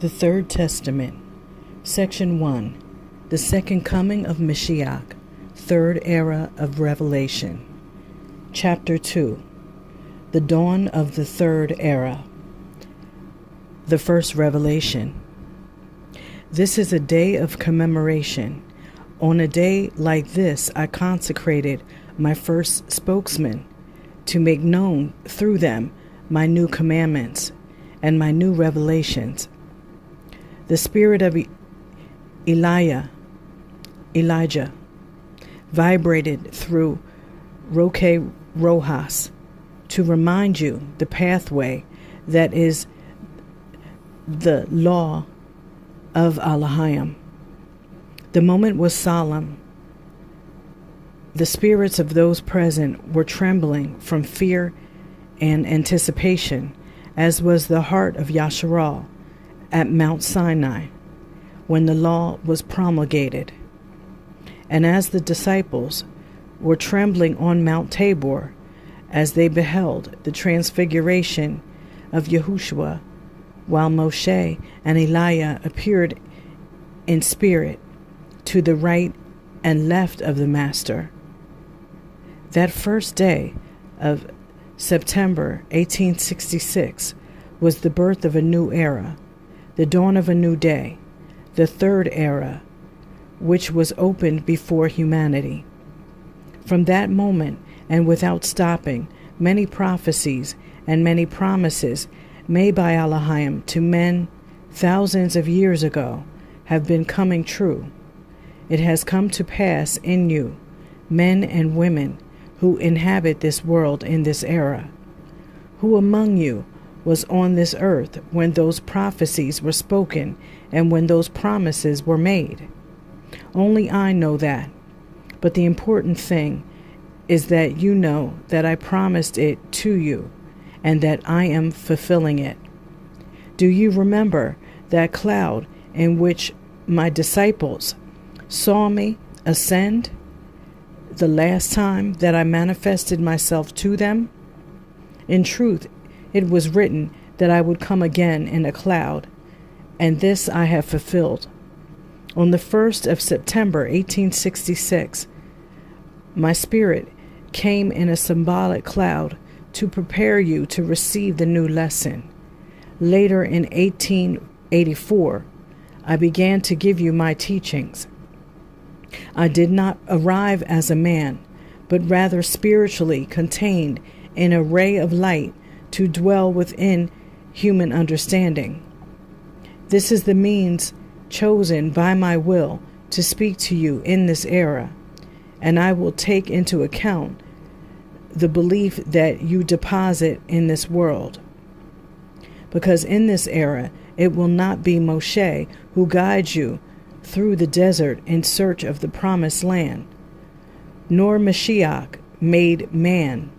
The Third Testament, Section 1, The Second Coming of Mashiach, Third Era of Revelation. Chapter 2, The Dawn of the Third Era. The First Revelation. This is a day of commemoration. On a day like this, I consecrated my first spokesman to make known through them my new commandments and my new revelations. The spirit of Elijah vibrated through Roque Rojas to remind you the pathway that is the law of Elohim. The moment was solemn. The spirits of those present were trembling from fear and anticipation, as was the heart of Yasharal at Mount Sinai when the law was promulgated. And as the disciples were trembling on Mount Tabor as they beheld the transfiguration of Yahushua, while Moshe and Elijah appeared in spirit to the right and left of the Master. That first day of September 1866 was the birth of a new era, the dawn of a new day, the third era, which was opened before humanity. From that moment, and without stopping, many prophecies and many promises made by Elohim to men thousands of years ago have been coming true. It has come to pass in you, men and women who inhabit this world in this era. Who among you was on this earth when those prophecies were spoken and when those promises were made? Only I know that. But the important thing is that you know that I promised it to you and that I am fulfilling it. Do you remember that cloud in which my disciples saw me ascend the last time that I manifested myself to them? In truth, it was written that I would come again in a cloud, and this I have fulfilled. On the 1st of September 1866, my spirit came in a symbolic cloud to prepare you to receive the new lesson. Later in 1884, I began to give you my teachings. I did not arrive as a man, but rather spiritually contained in a ray of light to dwell within human understanding. This is the means chosen by my will to speak to you in this era, and I will take into account the belief that you deposit in this world. Because in this era, it will not be Moshe who guides you through the desert in search of the promised land, nor Mashiach made man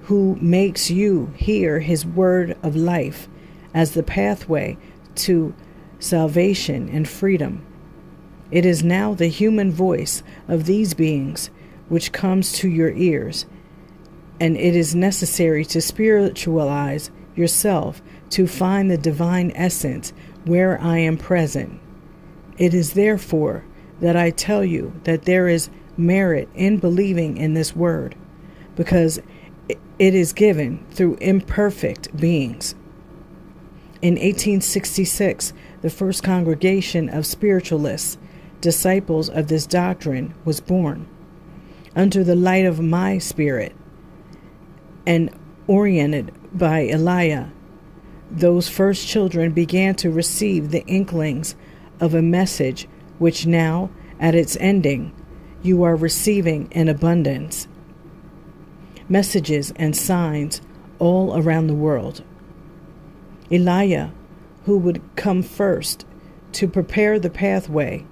who makes you hear his word of life as the pathway to salvation and freedom. It is now the human voice of these beings which comes to your ears, and it is necessary to spiritualize yourself to find the divine essence where I am present. It is therefore that I tell you that there is merit in believing in this word, because it is given through imperfect beings. In 1866, the first congregation of spiritualists, disciples of this doctrine, was born. Under the light of my spirit and oriented by Elijah, those first children began to receive the inklings of a message which now, at its ending, you are receiving in abundance. Messages and signs all around the world. Elijah, who would come first to prepare the pathway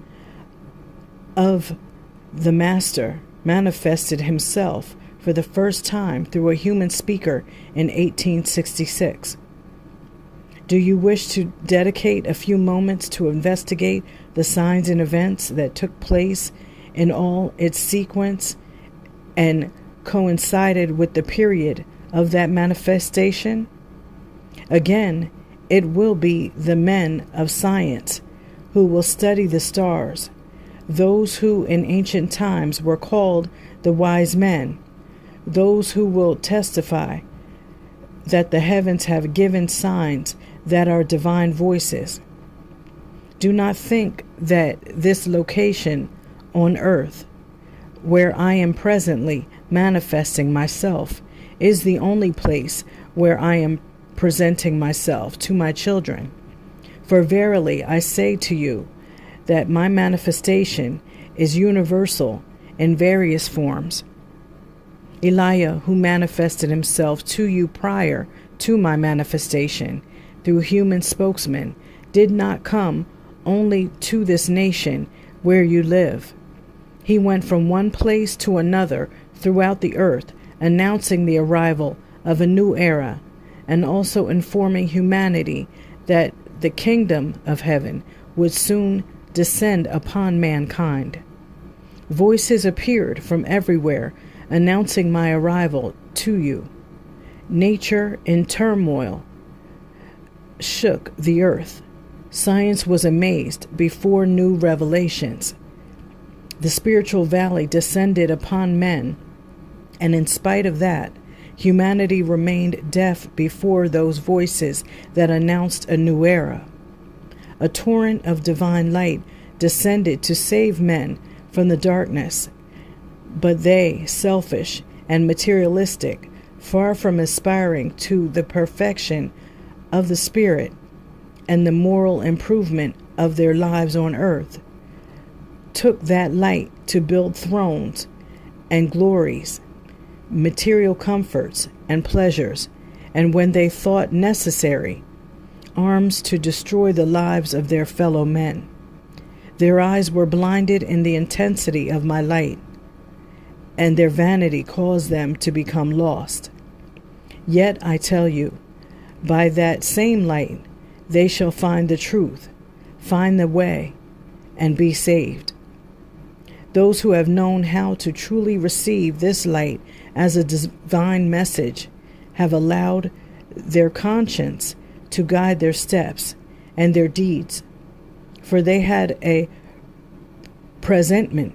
of the Master, manifested himself for the first time through a human speaker in 1866. Do you wish to dedicate a few moments to investigate the signs and events that took place in all its sequence and coincided with the period of that manifestation? Again, it will be the men of science who will study the stars, those who in ancient times were called the wise men, those who will testify that the heavens have given signs that are divine voices. Do not think that this location on earth, where I am presently manifesting myself, is the only place where I am presenting myself to my children. For verily I say to you that my manifestation is universal in various forms. Elijah, who manifested himself to you prior to my manifestation through human spokesman, did not come only to this nation where you live. He went from one place to another throughout the earth, announcing the arrival of a new era, and also informing humanity that the kingdom of heaven would soon descend upon mankind. Voices appeared from everywhere, announcing my arrival to you. Nature in turmoil shook the earth. Science was amazed before new revelations. The spiritual valley descended upon men, and in spite of that, humanity remained deaf before those voices that announced a new era. A torrent of divine light descended to save men from the darkness, but they, selfish and materialistic, far from aspiring to the perfection of the spirit and the moral improvement of their lives on earth, took that light to build thrones and glories, material comforts and pleasures, and when they thought necessary, arms to destroy the lives of their fellow men. Their eyes were blinded in the intensity of my light, and their vanity caused them to become lost. Yet I tell you, by that same light they shall find the truth, find the way, and be saved. Those who have known how to truly receive this light as a divine message have allowed their conscience to guide their steps and their deeds, for they had a presentiment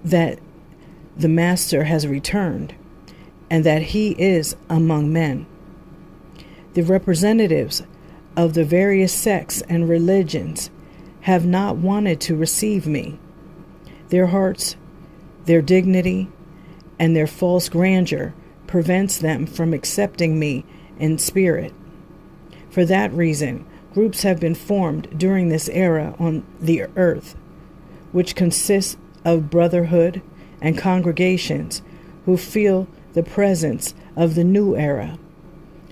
that the Master has returned and that he is among men. The representatives of the various sects and religions have not wanted to receive me. Their hearts, their dignity, and their false grandeur prevents them from accepting me in spirit. For that reason, groups have been formed during this era on the earth, which consists of brotherhood and congregations who feel the presence of the new era,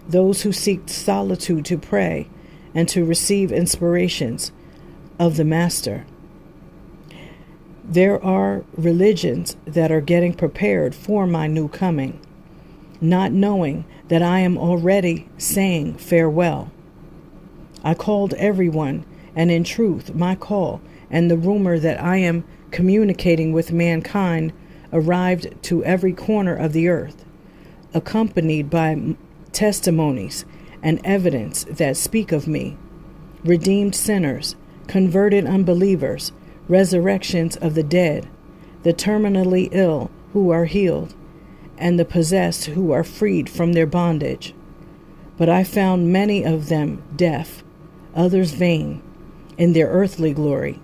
those who seek solitude to pray and to receive inspirations of the Master. There are religions that are getting prepared for my new coming, not knowing that I am already saying farewell. I called everyone, and in truth my call and the rumor that I am communicating with mankind arrived to every corner of the earth, accompanied by testimonies and evidence that speak of me, redeemed sinners, converted unbelievers, resurrections of the dead, the terminally ill who are healed, and the possessed who are freed from their bondage. But I found many of them deaf, others vain in their earthly glory,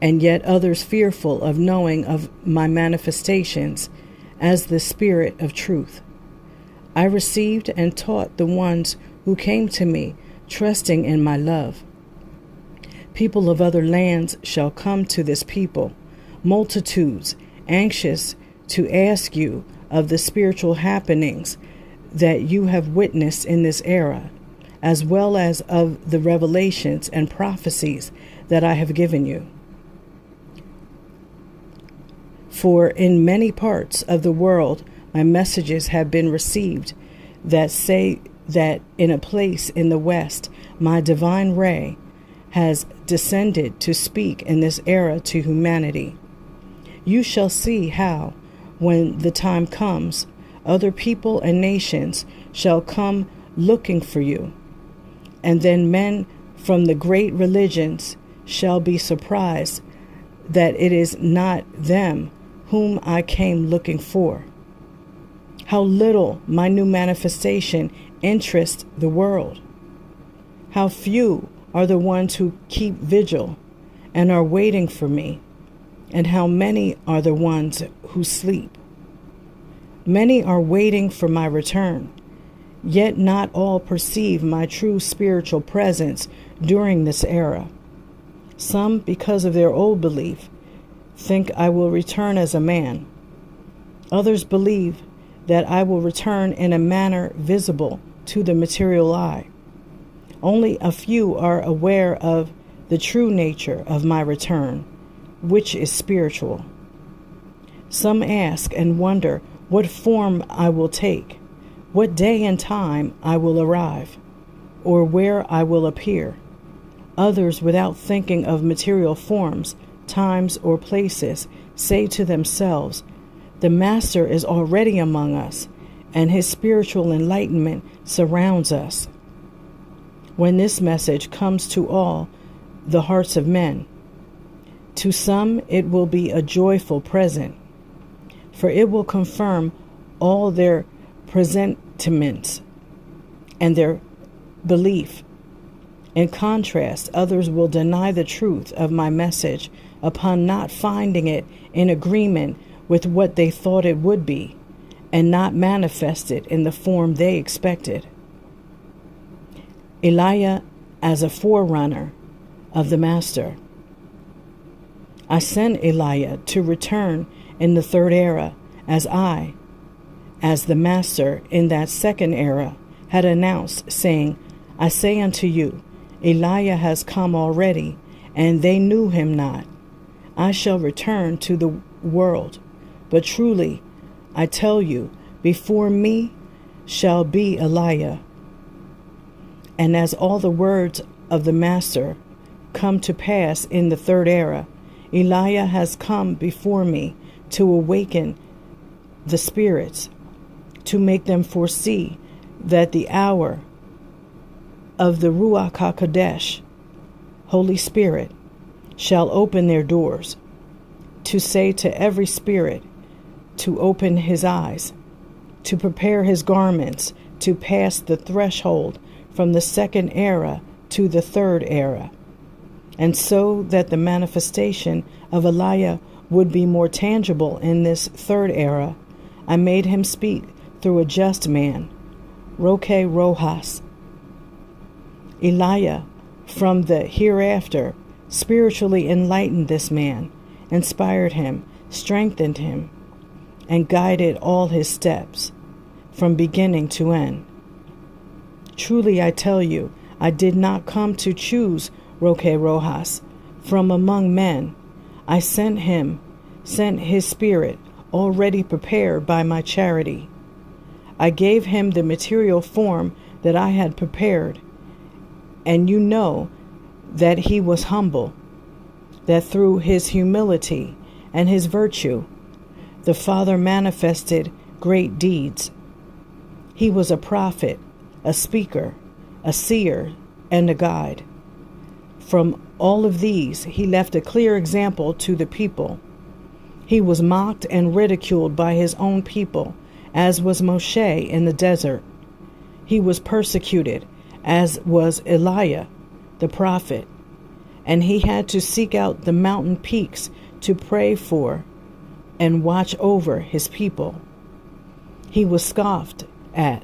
and yet others fearful of knowing of my manifestations as the Spirit of truth. I received and taught the ones who came to me, trusting in my love. People of other lands shall come to this people, multitudes anxious to ask you of the spiritual happenings that you have witnessed in this era, as well as of the revelations and prophecies that I have given you. For in many parts of the world my messages have been received that say that in a place in the West my divine ray has descended to speak in this era to humanity. You shall see how, when the time comes, other people and nations shall come looking for you. And then men from the great religions shall be surprised that it is not them whom I came looking for. How little my new manifestation interests the world. How few are the ones who keep vigil and are waiting for me, and how many are the ones who sleep. Many are waiting for my return, yet not all perceive my true spiritual presence during this era. Some, because of their old belief, think I will return as a man. Others believe that I will return in a manner visible to the material eye. Only a few are aware of the true nature of my return, which is spiritual. Some ask and wonder what form I will take, what day and time I will arrive, or where I will appear. Others, without thinking of material forms, times, or places, say to themselves, the Master is already among us, and his spiritual enlightenment surrounds us. When this message comes to all the hearts of men, to some it will be a joyful present, for it will confirm all their presentiments and their belief. In contrast, others will deny the truth of my message upon not finding it in agreement with what they thought it would be, and not manifested in the form they expected. UTEriKiYah as a forerunner of the Master. I sent UTEriKiYah to return in the third era, as the Master in that second era had announced, saying, I say unto you, UTEriKiYah has come already, and they knew him not. I shall return to the world, but truly I tell you, before me shall be UTEriKiYah. And as all the words of the Master come to pass in the third era, UTEriKiYah has come before me to awaken the spirits, to make them foresee that the hour of the Ruach HaKodesh, Holy Spirit, shall open their doors, to say to every spirit to open his eyes, to prepare his garments, to pass the threshold from the second era to the third era, and so that the manifestation of UTEriKiYah would be more tangible in this third era, I made him speak through a just man, Roke Rojas. UTEriKiYah, from the hereafter, spiritually enlightened this man, inspired him, strengthened him, and guided all his steps, from beginning to end. Truly I tell you, I did not come to choose Roque Rojas from among men. I sent his spirit, already prepared by my charity. I gave him the material form that I had prepared, and you know that he was humble, that through his humility and his virtue, the Father manifested great deeds. He was a prophet, a speaker, a seer, and a guide. From all of these, he left a clear example to the people. He was mocked and ridiculed by his own people, as was Moshe in the desert. He was persecuted, as was Elijah, the prophet, and he had to seek out the mountain peaks to pray for and watch over his people. He was scoffed at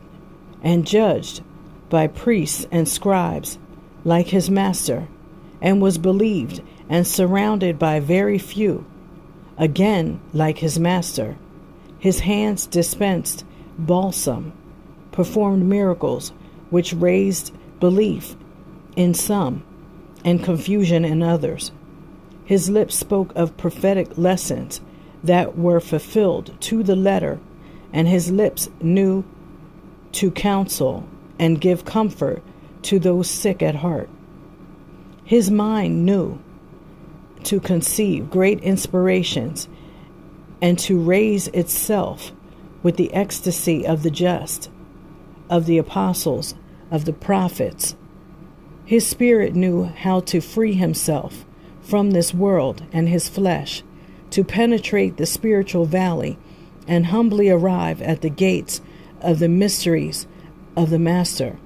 and judged by priests and scribes like his master, and was believed and surrounded by very few, again like his master. His hands dispensed balsam, performed miracles which raised belief in some and confusion in others. His lips spoke of prophetic lessons that were fulfilled to the letter, and his lips knew to counsel and give comfort to those sick at heart. His mind knew to conceive great inspirations and to raise itself with the ecstasy of the just, of the apostles, of the prophets, His spirit knew how to free himself from this world and his flesh, to penetrate the spiritual valley and humbly arrive at the gates of the mysteries of the Master.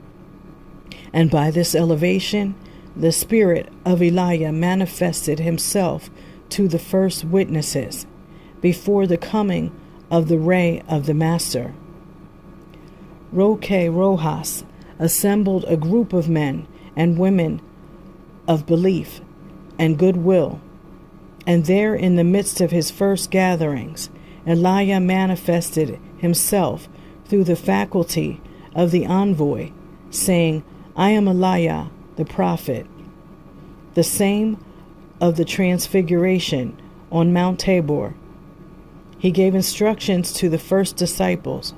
And by this elevation, the spirit of Elijah manifested himself to the first witnesses before the coming of the ray of the Master. Rojas assembled a group of men and women of belief and goodwill, and there in the midst of his first gatherings, Elijah manifested himself through the faculty of the envoy, saying, I am Elijah the prophet, the same of the transfiguration on Mount Tabor. He gave instructions to the first disciples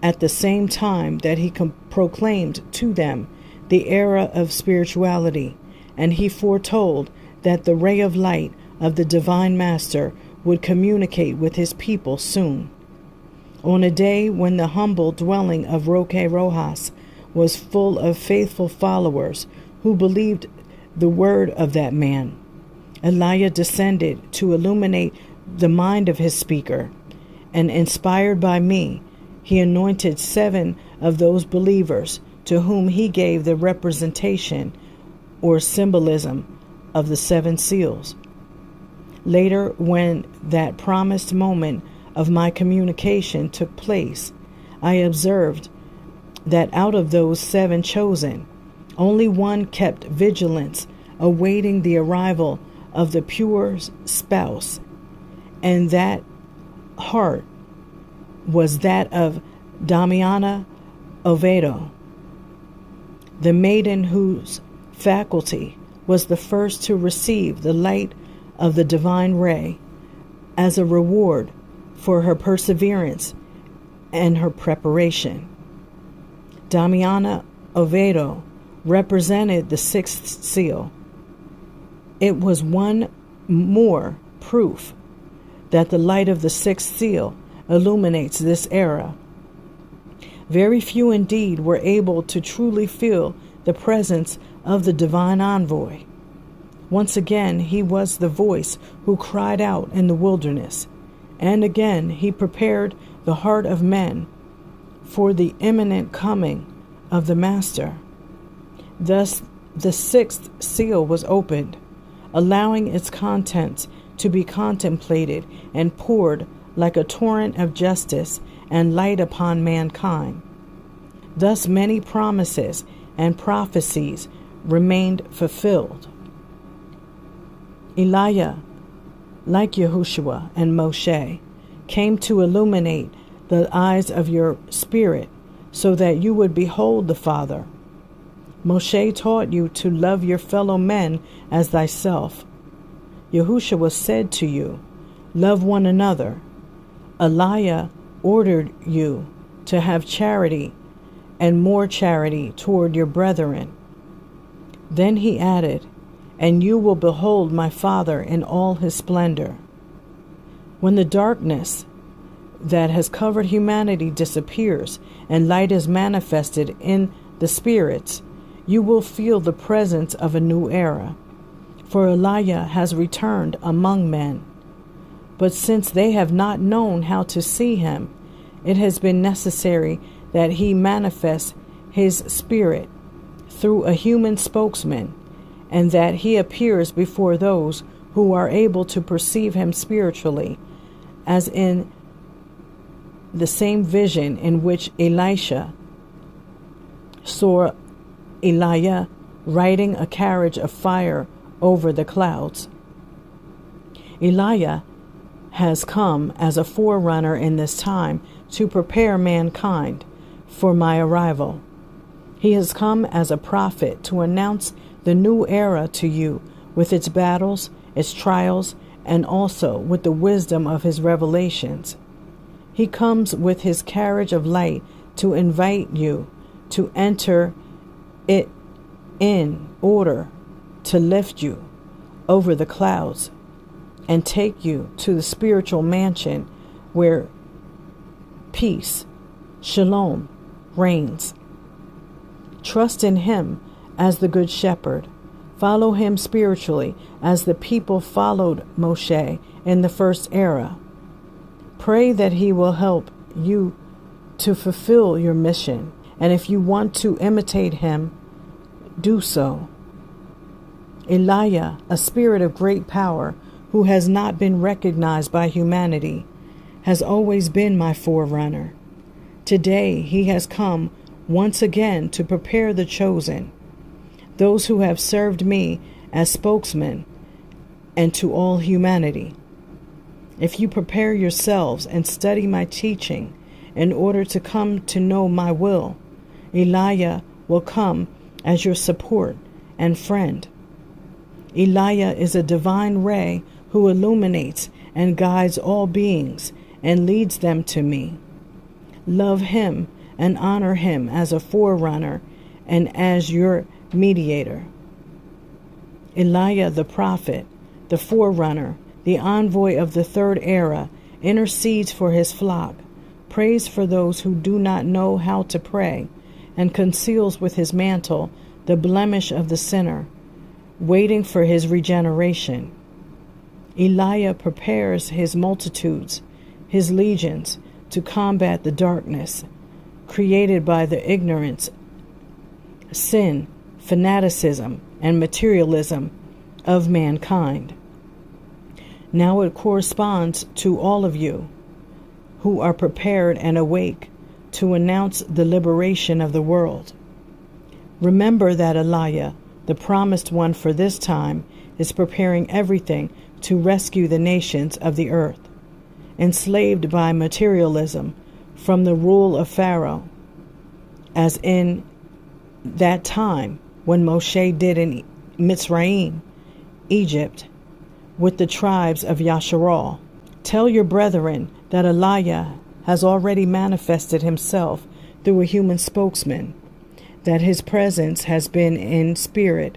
at the same time that he proclaimed to them the era of spirituality, and he foretold that the ray of light of the divine Master would communicate with his people soon. On a day when the humble dwelling of Rojas was full of faithful followers who believed the word of that man, Elijah descended to illuminate the mind of his speaker, and inspired by me, he anointed 7 of those believers to whom he gave the representation or symbolism of the 7 seals. Later, when that promised moment of my communication took place, I observed that out of those 7 chosen, only one kept vigilance, awaiting the arrival of the pure spouse, and that heart was that of Damiana Oviedo, the maiden whose faculty was the first to receive the light of the divine ray as a reward for her perseverance and her preparation. Damiana Oviedo represented the 6th seal. It was one more proof that the light of the 6th seal illuminates this era. Very few indeed were able to truly feel the presence of the divine envoy. Once again, he was the voice who cried out in the wilderness, and again he prepared the heart of men for the imminent coming of the Master. Thus, the 6th seal was opened, allowing its contents to be contemplated and poured like a torrent of justice and light upon mankind. Thus many promises and prophecies remained fulfilled. Elijah, like Yahushua and Moshe, came to illuminate the eyes of your spirit so that you would behold the Father. Moshe taught you to love your fellow men as thyself. Yahushua said to you, love one another. Elijah ordered you to have charity and more charity toward your brethren. Then he added, and you will behold my Father in all his splendor. When the darkness that has covered humanity disappears and light is manifested in the spirits, you will feel the presence of a new era. For Elijah has returned among men. But since they have not known how to see him, it has been necessary that he manifest his spirit through a human spokesman, and that he appears before those who are able to perceive him spiritually, as in the same vision in which Elisha saw Elijah riding a carriage of fire over the clouds. Elijah has come as a forerunner in this time to prepare mankind for my arrival. He has come as a prophet to announce the new era to you with its battles, its trials, and also with the wisdom of his revelations. He comes with his carriage of light to invite you to enter it in order to lift you over the clouds and take you to the spiritual mansion where peace, shalom, reigns. Trust in him as the good shepherd. Follow him spiritually as the people followed Moshe in the first era. Pray that he will help you to fulfill your mission, and if you want to imitate him, do so. Elijah, a spirit of great power who has not been recognized by humanity, has always been my forerunner. Today he has come once again to prepare the chosen, those who have served me as spokesman, and to all humanity. If you prepare yourselves and study my teaching in order to come to know my will, Elijah will come as your support and friend. Elijah is a divine ray who illuminates and guides all beings and leads them to me. Love him and honor him as a forerunner and as your mediator. Elijah the prophet, the forerunner, the envoy of the third era, intercedes for his flock, prays for those who do not know how to pray, and conceals with his mantle the blemish of the sinner, waiting for his regeneration. Elijah prepares his multitudes, his legions, to combat the darkness created by the ignorance, sin, fanaticism, and materialism of mankind. Now it corresponds to all of you who are prepared and awake to announce the liberation of the world. Remember that Elijah, the promised one for this time, is preparing everything to rescue the nations of the earth, enslaved by materialism from the rule of Pharaoh, as in that time when Moshe did in Mitzrayim, Egypt, with the tribes of Yasharal. Tell your brethren that Elijah has already manifested himself through a human spokesman, that his presence has been in spirit,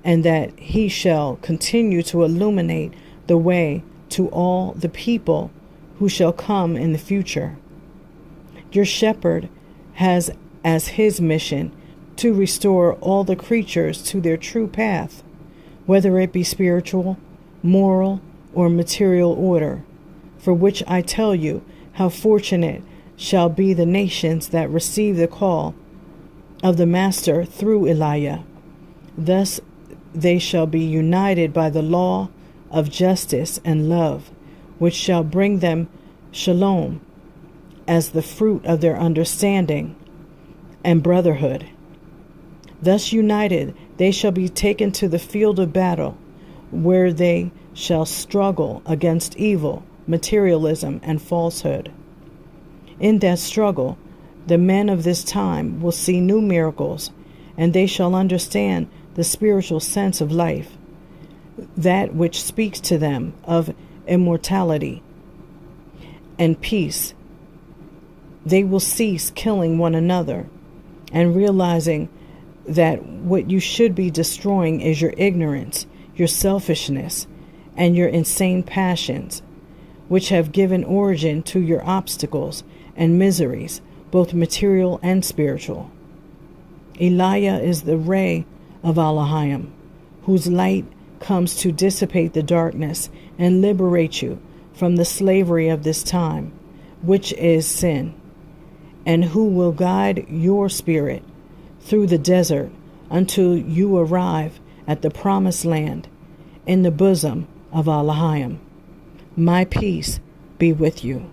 and that he shall continue to illuminate the way to all the people who shall come in the future. Your shepherd has as his mission to restore all the creatures to their true path, whether it be spiritual, moral, or material order, for which I tell you how fortunate shall be the nations that receive the call of the Master through Elijah. Thus they shall be united by the law of justice and love, which shall bring them shalom as the fruit of their understanding and brotherhood. Thus united, they shall be taken to the field of battle, where they shall struggle against evil, materialism, and falsehood. In that struggle, the men of this time will see new miracles, and they shall understand the spiritual sense of life, that which speaks to them of immortality and peace. They will cease killing one another and realizing that what you should be destroying is your ignorance, your selfishness, and your insane passions, which have given origin to your obstacles and miseries, both material and spiritual. Elijah is the ray of Elohim, whose light comes to dissipate the darkness and liberate you from the slavery of this time, which is sin, and who will guide your spirit through the desert until you arrive at the promised land in the bosom of Elohim. My peace be with you.